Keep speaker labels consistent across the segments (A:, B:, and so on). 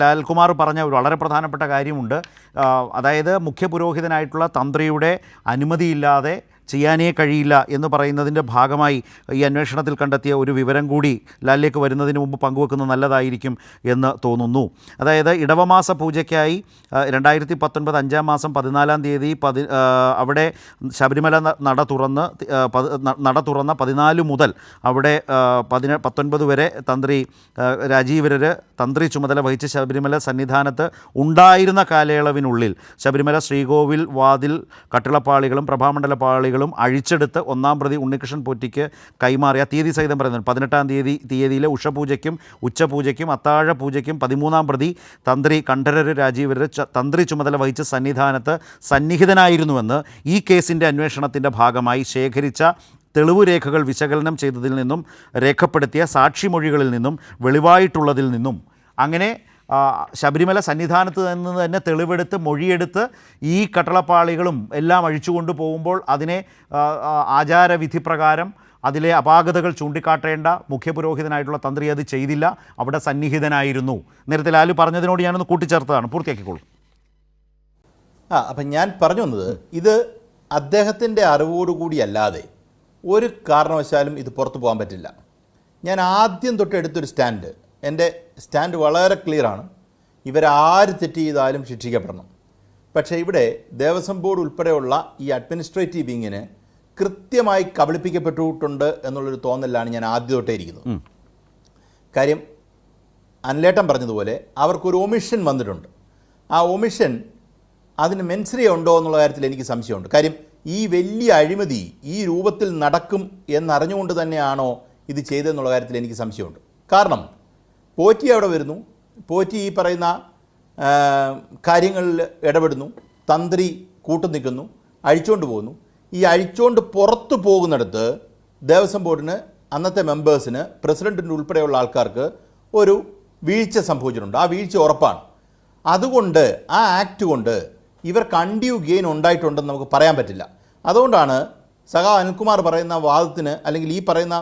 A: ലാൽകുമാർ പറഞ്ഞ ഒരു വളരെ പ്രധാനപ്പെട്ട കാര്യമുണ്ട്. അതായത് മുഖ്യപുരോഹിതനായിട്ടുള്ള തന്ത്രിയുടെ അനുമതിയില്ലാതെ ചെയ്യാനേ കഴിയില്ല എന്ന് പറയുന്നതിൻ്റെ ഭാഗമായി ഈ അന്വേഷണത്തിൽ കണ്ടെത്തിയ ഒരു വിവരം കൂടി ലാലിലേക്ക് വരുന്നതിന് മുമ്പ് പങ്കുവെക്കുന്നത് നല്ലതായിരിക്കും എന്ന് തോന്നുന്നു. അതായത് ഇടവമാസ പൂജയ്ക്കായി 2019 5 മാസം 14 തീയതി അവിടെ ശബരിമല നട തുറന്ന 14 മുതൽ അവിടെ 19 വരെ തന്ത്രി രാജീവരർ തന്ത്രി ചുമതല വഹിച്ച് ശബരിമല സന്നിധാനത്ത് ഉണ്ടായിരുന്ന കാലയളവിനുള്ളിൽ ശബരിമല ശ്രീകോവിൽ വാതിൽ കട്ടിളപ്പാളികളും പ്രഭാമണ്ഡല പാളികളും അഴിച്ചെടുത്ത് ഒന്നാം പ്രതി ഉണ്ണികൃഷ്ണൻ പോറ്റിക്ക് കൈമാറിയ തീയതി സഹിതം പറയുന്നത് 18-ാം തീയതിയിലെ ഉഷപൂജയ്ക്കും ഉച്ചപൂജയ്ക്കും അത്താഴ പൂജയ്ക്കും 13-ാം പ്രതി തന്ത്രി കണ്ഠരര് രാജീവരർ തന്ത്രി ചുമതല വഹിച്ച് സന്നിധാനത്ത് സന്നിഹിതനായിരുന്നുവെന്ന് ഈ കേസിൻ്റെ അന്വേഷണത്തിൻ്റെ ഭാഗമായി ശേഖരിച്ച തെളിവ് രേഖകൾ വിശകലനം ചെയ്തതിൽ നിന്നും രേഖപ്പെടുത്തിയ സാക്ഷിമൊഴികളിൽ നിന്നും വെളിവായിട്ടുള്ളതിൽ നിന്നും അങ്ങനെ ശബരിമല സന്നിധാനത്ത് നിന്ന് തന്നെ തെളിവെടുത്ത് മൊഴിയെടുത്ത് ഈ കട്ടളപ്പാളികളും എല്ലാം അഴിച്ചുകൊണ്ട് പോകുമ്പോൾ അതിനെ ആചാരവിധി പ്രകാരം അതിലെ അപാകതകൾ ചൂണ്ടിക്കാട്ടേണ്ട മുഖ്യപുരോഹിതനായിട്ടുള്ള തന്ത്രി അത് ചെയ്തില്ല, അവിടെ സന്നിഹിതനായിരുന്നു. നേരത്തെ ലാലു പറഞ്ഞതിനോട് ഞാനൊന്ന് കൂട്ടിച്ചേർത്തതാണ്. പൂർത്തിയാക്കിക്കോളൂ.
B: അപ്പം ഞാൻ പറഞ്ഞു വന്നത്, ഇത് അദ്ദേഹത്തിൻ്റെ അറിവോടുകൂടി അല്ലാതെ ഒരു കാരണവശാലും ഇത് പുറത്തു പോകാൻ പറ്റില്ല. ഞാൻ ആദ്യം തൊട്ട് എടുത്തൊരു സ്റ്റാൻഡ്, എൻ്റെ സ്റ്റാൻഡ് വളരെ ക്ലിയറാണ്. ഇവരാര് തെറ്റ് ചെയ്താലും ശിക്ഷിക്കപ്പെടണം. പക്ഷേ ഇവിടെ ദേവസ്വം ബോർഡ് ഉൾപ്പെടെയുള്ള ഈ അഡ്മിനിസ്ട്രേറ്റീവ് വിങ്ങിന് കൃത്യമായി കബളിപ്പിക്കപ്പെട്ടിട്ടുണ്ട് എന്നുള്ളൊരു തോന്നലാണ് ഞാൻ ആദ്യം തൊട്ടേ ഇരിക്കുന്നത്. കാര്യം അനിലേട്ടൻ പറഞ്ഞതുപോലെ അവർക്കൊരു ഒമിഷൻ വന്നിട്ടുണ്ട്. ആ ഒമിഷൻ അതിന് മെൻസറിയ ഉണ്ടോ എന്നുള്ള കാര്യത്തിൽ എനിക്ക് സംശയമുണ്ട്. കാര്യം ഈ വലിയ അഴിമതി ഈ രൂപത്തിൽ നടക്കും എന്നറിഞ്ഞുകൊണ്ട് തന്നെയാണോ ഇത് ചെയ്തതെന്നുള്ള കാര്യത്തിൽ എനിക്ക് സംശയമുണ്ട്. കാരണം പോറ്റി അവിടെ വരുന്നു, പോറ്റി ഈ പറയുന്ന കാര്യങ്ങളിൽ ഇടപെടുന്നു, തന്ത്രി കൂട്ടു നിൽക്കുന്നു, അഴിച്ചുകൊണ്ട് പോകുന്നു. ഈ അഴിച്ചുകൊണ്ട് പുറത്തു പോകുന്നിടത്ത് ദേവസ്വം ബോർഡിന്, അന്നത്തെ മെമ്പേഴ്സിന്, പ്രസിഡൻറ്റിൻ്റെ ഉൾപ്പെടെയുള്ള ആൾക്കാർക്ക് ഒരു വീഴ്ച സംഭവിച്ചിട്ടുണ്ട്. ആ വീഴ്ച ഉറപ്പാണ്. അതുകൊണ്ട് ആ ആക്ട് കൊണ്ട് ഇവർക്ക് അൺഡ്യൂ ഗെയിൻ ഉണ്ടായിട്ടുണ്ടെന്ന് നമുക്ക് പറയാൻ പറ്റില്ല. അതുകൊണ്ടാണ് സഖാ അനിൽകുമാർ പറയുന്ന വാദത്തിന്, അല്ലെങ്കിൽ ഈ പറയുന്ന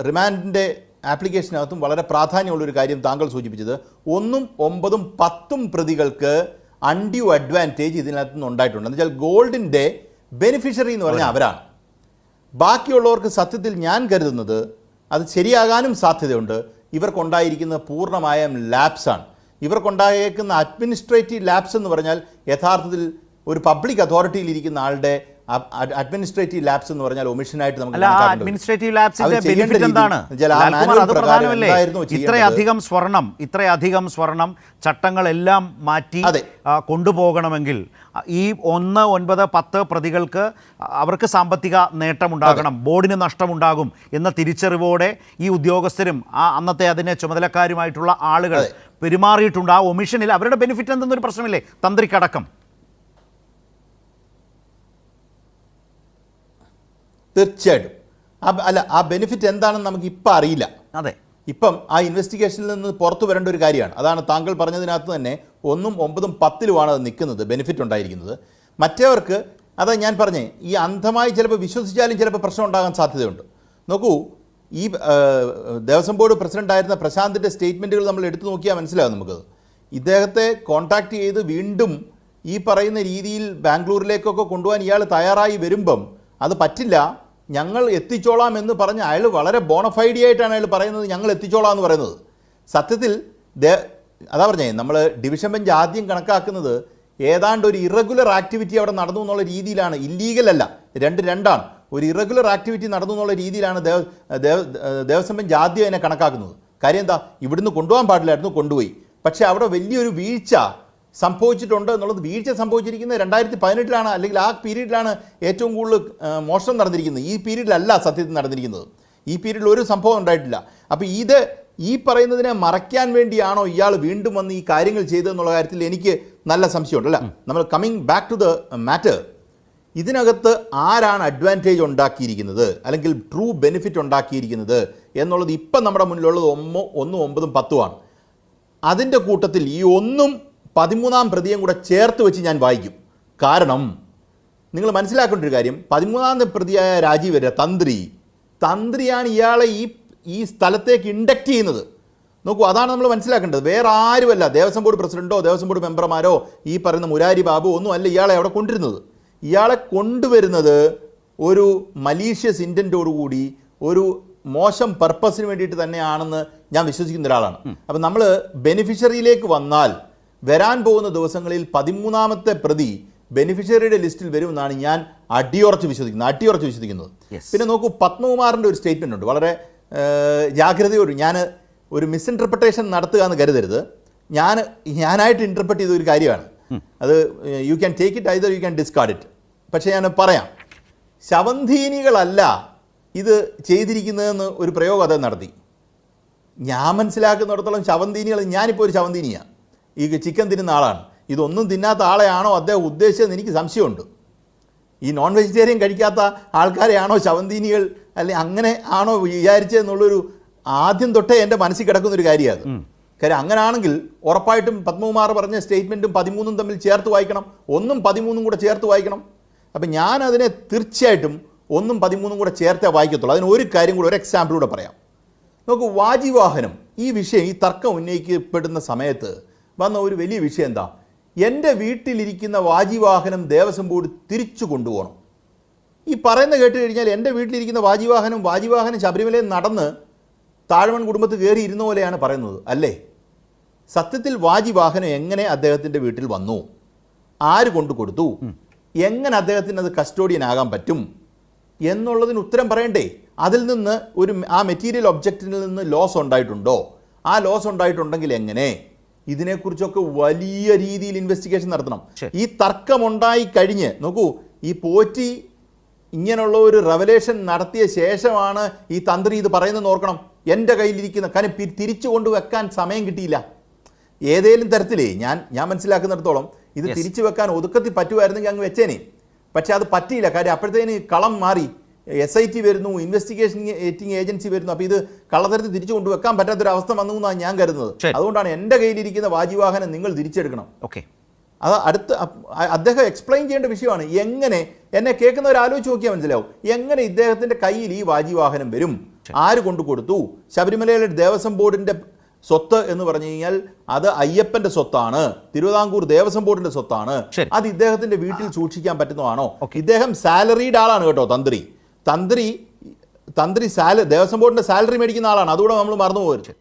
B: റിമാൻഡിൻ്റെ ആപ്ലിക്കേഷനകത്തും വളരെ പ്രാധാന്യമുള്ളൊരു കാര്യം താങ്കൾ സൂചിപ്പിച്ചത്, 1, 9, 10 പ്രതികൾക്ക് അൺഡ്യൂ അഡ്വാൻറ്റേജ് ഇതിനകത്ത് നിന്ന് ഉണ്ടായിട്ടുണ്ട്. എന്ന് വെച്ചാൽ ഗോൾഡിൻ്റെ ബെനിഫിഷ്യറി എന്ന് പറഞ്ഞാൽ അവരാണ്. ബാക്കിയുള്ളവർക്ക് സത്യത്തിൽ ഞാൻ കരുതുന്നത് അത് ശരിയാകാനും സാധ്യതയുണ്ട്. ഇവർക്കുണ്ടായിരിക്കുന്ന പൂർണ്ണമായ ലാപ്സാണ്. ഇവർക്കുണ്ടായേക്കുന്ന അഡ്മിനിസ്ട്രേറ്റീവ് ലാപ്സ് എന്ന് പറഞ്ഞാൽ യഥാർത്ഥത്തിൽ ഒരു പബ്ലിക് അതോറിറ്റിയിൽ ഇരിക്കുന്ന ആളുടെ അഡ്മിനിസ്ട്രേറ്റീവ് ലാപ്സ് എന്ന് പറഞ്ഞാൽ ഒമിഷനായിട്ട് നമുക്ക്
A: അഡ്മിനിസ്ട്രേറ്റീവ് ലാപ്സിന്റെ ബെനിഫിറ്റ് എന്താണ്? ഇത്രയധികം സ്വർണം ചട്ടങ്ങളെല്ലാം മാറ്റി കൊണ്ടുപോകണമെങ്കിൽ ഈ 1, 9, 10 പ്രതികൾക്ക് അവർക്ക് സാമ്പത്തിക നേട്ടമുണ്ടാകണം, ബോർഡിന് നഷ്ടമുണ്ടാകും എന്ന തിരിച്ചറിവോടെ ഈ ഉദ്യോഗസ്ഥരും അന്നത്തെ അതിനെ ചുമതലക്കാരുമായിട്ടുള്ള ആളുകൾ പെരുമാറിയിട്ടുണ്ട്. ആ ഒമിഷനിൽ അവരുടെ ബെനിഫിറ്റ് എന്തെന്നൊരു പ്രശ്നമില്ലേ തന്ത്രിക്കടക്കം?
B: തീർച്ചയായിട്ടും ആ ബെനിഫിറ്റ് എന്താണെന്ന് നമുക്ക് ഇപ്പം അറിയില്ല.
A: അതെ,
B: ഇപ്പം ആ ഇൻവെസ്റ്റിഗേഷനിൽ നിന്ന് പുറത്തു വരേണ്ട ഒരു കാര്യമാണ്. അതാണ് താങ്കൾ പറഞ്ഞതിനകത്ത് തന്നെ 1, 9, 10 അത് നിൽക്കുന്നത്, ബെനിഫിറ്റ് ഉണ്ടായിരിക്കുന്നത്. മറ്റേവർക്ക് അതാ ഞാൻ പറഞ്ഞേ, ഈ അന്ധമായി ചിലപ്പോൾ വിശ്വസിച്ചാലും ചിലപ്പോൾ പ്രശ്നം ഉണ്ടാകാൻ സാധ്യതയുണ്ട്. നോക്കൂ, ഈ ദേവസ്വം ബോർഡ് പ്രസിഡൻ്റായിരുന്ന പ്രശാന്തിൻ്റെ സ്റ്റേറ്റ്മെൻറ്റുകൾ നമ്മൾ എടുത്തു നോക്കിയാൽ മനസ്സിലാകും നമുക്കത്. ഇദ്ദേഹത്തെ കോൺടാക്റ്റ് ചെയ്ത് വീണ്ടും ഈ പറയുന്ന രീതിയിൽ ബാംഗ്ലൂരിലേക്കൊക്കെ കൊണ്ടുപോകാൻ ഇയാൾ തയ്യാറായി വരുമ്പം അത് പറ്റില്ല, ഞങ്ങൾ എത്തിച്ചോളാം എന്ന് പറഞ്ഞ് അയാൾ വളരെ ബോണഫൈഡി ആയിട്ടാണ് അയാൾ പറയുന്നത്, ഞങ്ങൾ എത്തിച്ചോളാം എന്ന് പറയുന്നത്. സത്യത്തിൽ അതാ പറഞ്ഞേ, നമ്മൾ ഡിവിഷൻ ബെഞ്ച് ആദ്യം കണക്കാക്കുന്നത് ഏതാണ്ട് ഒരു ഇറഗുലർ ആക്ടിവിറ്റി അവിടെ നടന്നു എന്നുള്ള രീതിയിലാണ്. ഇല്ലീഗൽ അല്ല, രണ്ടാണ്. ഒരു ഇറഗുലർ ആക്ടിവിറ്റി നടന്നു എന്നുള്ള രീതിയിലാണ് ദേവസ്വം ബെഞ്ച് ആദ്യം അതിനെ കണക്കാക്കുന്നത്. കാര്യം എന്താ, ഇവിടുന്ന് കൊണ്ടുപോകാൻ പാടില്ലായിരുന്നു, കൊണ്ടുപോയി. പക്ഷേ അവിടെ വലിയൊരു വീഴ്ച സംഭവിച്ചിട്ടുണ്ട് എന്നുള്ളത്. വീഴ്ച സംഭവിച്ചിരിക്കുന്നത് 2018 അല്ലെങ്കിൽ ആ പീരീഡിലാണ് ഏറ്റവും കൂടുതൽ മോഷണം നടന്നിരിക്കുന്നത്. ഈ പീരീഡിലല്ല സത്യത്തിൽ നടന്നിരിക്കുന്നത്. ഈ പീരീഡിൽ ഒരു സംഭവം ഉണ്ടായിട്ടില്ല. അപ്പോൾ ഇത് ഈ പറയുന്നതിനെ മറയ്ക്കാൻ വേണ്ടിയാണോ ഇയാൾ വീണ്ടും വന്ന് ഈ കാര്യങ്ങൾ ചെയ്തതെന്നുള്ള കാര്യത്തിൽ എനിക്ക് നല്ല സംശയമുണ്ട്. അല്ല, നമ്മൾ coming back to the matter, ഇതിനകത്ത് ആരാണ് അഡ്വാൻറ്റേജ് ഉണ്ടാക്കിയിരിക്കുന്നത് അല്ലെങ്കിൽ ട്രൂ ബെനിഫിറ്റ് ഉണ്ടാക്കിയിരിക്കുന്നത് എന്നുള്ളത് ഇപ്പം നമ്മുടെ മുന്നിലുള്ളത് 1, 9, 10 ആണ്. അതിൻ്റെ കൂട്ടത്തിൽ ഈ 1, 13-ാം പ്രതിയും കൂടെ ചേർത്ത് വെച്ച് ഞാൻ വായിക്കും. കാരണം നിങ്ങൾ മനസ്സിലാക്കേണ്ട ഒരു കാര്യം, 13-ാം പ്രതിയായ രാജീവര തന്ത്രിയാണ് ഇയാളെ ഈ സ്ഥലത്തേക്ക് ഇൻഡക്റ്റ് ചെയ്യുന്നത്. നോക്കൂ, അതാണ് നമ്മൾ മനസ്സിലാക്കേണ്ടത്. വേറെ ആരുമല്ല, ദേവസ്വം ബോർഡ് പ്രസിഡന്റോ ദേവസ്വം ബോർഡ് മെമ്പർമാരോ ഈ പറയുന്ന മുരാരി ബാബു ഒന്നും അല്ല ഇയാളെ അവിടെ കൊണ്ടുവരുന്നത്. ഇയാളെ കൊണ്ടുവരുന്നത് ഒരു മലീഷ്യസ് ഇൻറ്റൻറ്റോടുകൂടി ഒരു മോശം പർപ്പസിന് വേണ്ടിയിട്ട് തന്നെയാണെന്ന് ഞാൻ വിശ്വസിക്കുന്ന ഒരാളാണ്. അപ്പം നമ്മൾ ബെനിഫിഷ്യറിയിലേക്ക് വന്നാൽ വരാൻ പോകുന്ന ദിവസങ്ങളിൽ 13ാമത്തെ പ്രതി ബെനിഫിഷ്യറിയുടെ ലിസ്റ്റിൽ വരുമെന്നാണ് ഞാൻ അടിയുറച്ച് വിശ്വസിക്കുന്നത്. പിന്നെ നോക്കൂ, പത്മകുമാറിൻ്റെ ഒരു സ്റ്റേറ്റ്മെൻ്റ് ഉണ്ട്, വളരെ ജാഗ്രതയോട്. ഞാൻ ഒരു മിസ്ഇൻറ്റർപ്രിട്ടേഷൻ നടത്തുക എന്ന് കരുതരുത്. ഞാനായിട്ട് ഇൻ്റർപ്രറ്റ് ചെയ്ത ഒരു കാര്യമാണ് അത്. You can take it either you can discard it. പക്ഷേ ഞാൻ പറയാം, ശവന്തീനികളല്ല ഇത് ചെയ്തിരിക്കുന്നതെന്ന് ഒരു പ്രയോഗം അദ്ദേഹം നടത്തി. ഞാൻ മനസ്സിലാക്കുന്നിടത്തോളം ശവന്തീനികൾ, ഞാനിപ്പോൾ ഒരു ശവന്തീനിയാണ്, ഈ ചിക്കൻ തിന്നുന്ന ആളാണ്. ഇതൊന്നും തിന്നാത്ത ആളെയാണോ അദ്ദേഹം ഉദ്ദേശിച്ചതെന്ന് എനിക്ക് സംശയമുണ്ട്. ഈ നോൺ വെജിറ്റേറിയൻ കഴിക്കാത്ത ആൾക്കാരെയാണോ ശവന്തീനികൾ, അല്ലെങ്കിൽ അങ്ങനെ ആണോ വിചാരിച്ചതെന്നുള്ളൊരു ആദ്യം തൊട്ടേ എൻ്റെ മനസ്സിൽ കിടക്കുന്നൊരു കാര്യമാണ്. കാര്യം അങ്ങനെയാണെങ്കിൽ ഉറപ്പായിട്ടും പത്മകുമാർ പറഞ്ഞ സ്റ്റേറ്റ്മെൻറ്റും 13 തമ്മിൽ ചേർത്ത് വായിക്കണം, 1ഉം 13ഉം കൂടെ ചേർത്ത് വായിക്കണം. അപ്പം ഞാനതിനെ തീർച്ചയായിട്ടും 1ഉം 13ഉം കൂടെ ചേർത്തേ വായിക്കത്തുള്ളൂ. അതിന് ഒരു കാര്യം കൂടെ, ഒരു എക്സാമ്പിൾ കൂടെ പറയാം. നോക്കൂ, വാജിവാഹനം ഈ വിഷയം, ഈ തർക്കം ഉന്നയിക്കപ്പെടുന്ന സമയത്ത് വന്ന ഒരു വലിയ വിഷയം എന്താ? എൻ്റെ വീട്ടിലിരിക്കുന്ന വാജിവാഹനം ദേവസ്വം ബോർഡ് തിരിച്ചു കൊണ്ടുപോകണം. ഈ പറയുന്ന കേട്ട് കഴിഞ്ഞാൽ എൻ്റെ വീട്ടിലിരിക്കുന്ന വാജിവാഹനം ശബരിമലയിൽ നടന്ന് താഴ്മൺ കുടുംബത്ത് കയറി ഇരുന്ന പോലെയാണ് പറയുന്നത്, അല്ലേ? സത്യത്തിൽ വാജിവാഹനം എങ്ങനെ അദ്ദേഹത്തിൻ്റെ വീട്ടിൽ വന്നു, ആര് കൊണ്ടു കൊടുത്തു, എങ്ങനെ അദ്ദേഹത്തിന് അത് കസ്റ്റോഡിയൻ ആകാൻ പറ്റും എന്നുള്ളതിന് ഉത്തരം പറയണ്ടേ? അതിൽ നിന്ന് ആ മെറ്റീരിയൽ ഒബ്ജക്റ്റിൽ നിന്ന് ലോസ് ഉണ്ടായിട്ടുണ്ടോ? ആ ലോസ് ഉണ്ടായിട്ടുണ്ടെങ്കിൽ എങ്ങനെ? ഇതിനെക്കുറിച്ചൊക്കെ വലിയ രീതിയിൽ ഇൻവെസ്റ്റിഗേഷൻ നടത്തണം. ഈ തർക്കമുണ്ടായി കഴിഞ്ഞ് നോക്കൂ, ഈ പോറ്റി ഇങ്ങനെയുള്ള ഒരു റെവലേഷൻ നടത്തിയ ശേഷമാണ് ഈ തന്ത്രി ഇത് പറയുന്നതെന്ന് ഓർക്കണം. എൻ്റെ കയ്യിലിരിക്കുന്ന കാര്യം തിരിച്ചു കൊണ്ടുവെക്കാൻ സമയം കിട്ടിയില്ല. ഏതേലും തരത്തിലേ ഞാൻ മനസ്സിലാക്കുന്നിടത്തോളം ഇത് തിരിച്ചു വെക്കാൻ ഒതുക്കത്തിൽ പറ്റുമായിരുന്നെങ്കിൽ അങ്ങ് വെച്ചേനെ. പക്ഷെ അത് പറ്റിയില്ല. കാര്യം അപ്പോഴത്തേന് കളം മാറി, SIT വരുന്നു, ഇൻവെസ്റ്റിഗേറ്റിംഗ് ഏജൻസി വരുന്നു. അപ്പോൾ ഇത് കള്ളത്തരത്തിൽ തിരിച്ചു കൊണ്ടുവെക്കാൻ പറ്റാത്തൊരവസ്ഥ വന്നു എന്നാണ് ഞാൻ കരുതുന്നത്. അതുകൊണ്ടാണ് എൻ്റെ കയ്യിലിരിക്കുന്ന വാജിവാഹനം നിങ്ങൾ തിരിച്ചെടുക്കണം. അത് അദ്ദേഹം എക്സ്പ്ലെയിൻ ചെയ്യേണ്ട വിഷയമാണ്. എങ്ങനെ, എന്നെ കേൾക്കുന്നവർ ആലോചിച്ച് നോക്കിയാൽ മനസ്സിലാവും, എങ്ങനെ ഇദ്ദേഹത്തിൻ്റെ കയ്യിൽ ഈ വാജിവാഹനം വരും, ആര് കൊണ്ടു കൊടുത്തു? ശബരിമലയിലെ ദേവസ്വം ബോർഡിൻ്റെ സ്വത്ത് എന്ന് പറഞ്ഞു കഴിഞ്ഞാൽ അത് അയ്യപ്പൻ്റെ സ്വത്താണ്, തിരുവിതാംകൂർ ദേവസ്വം ബോർഡിൻ്റെ സ്വത്താണ്. അത് ഇദ്ദേഹത്തിൻ്റെ വീട്ടിൽ സൂക്ഷിക്കാൻ പറ്റുന്നതാണോ? ഇദ്ദേഹം സാലറീഡ് ആളാണ് കേട്ടോ, തന്ത്രി ദേവസ്വം ബോർഡിൻ്റെ സാലറി മേടിക്കുന്ന ആളാണ്. അതുകൂടെ നമ്മൾ മറന്നു പോകരുത്.